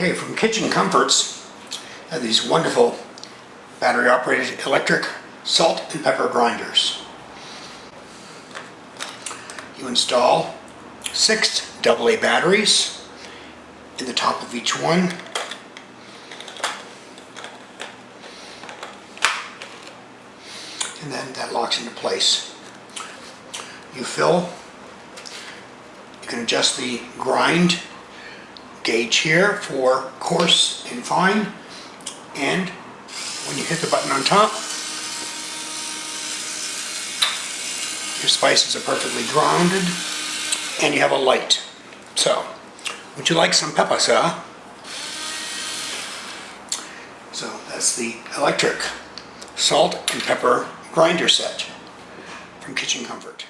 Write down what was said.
Okay, from Kitchen Comforts, I have these wonderful battery-operated electric salt and pepper grinders. You install 6 AA batteries in the top of each one. And then that locks into place. You fill. You can adjust the grind gauge here for coarse and fine, and when you hit the button on top, your spices are perfectly grounded and you have a light. So, would you like some pepper, sir? So that's the electric salt and pepper grinder set from Kitchen Comfort.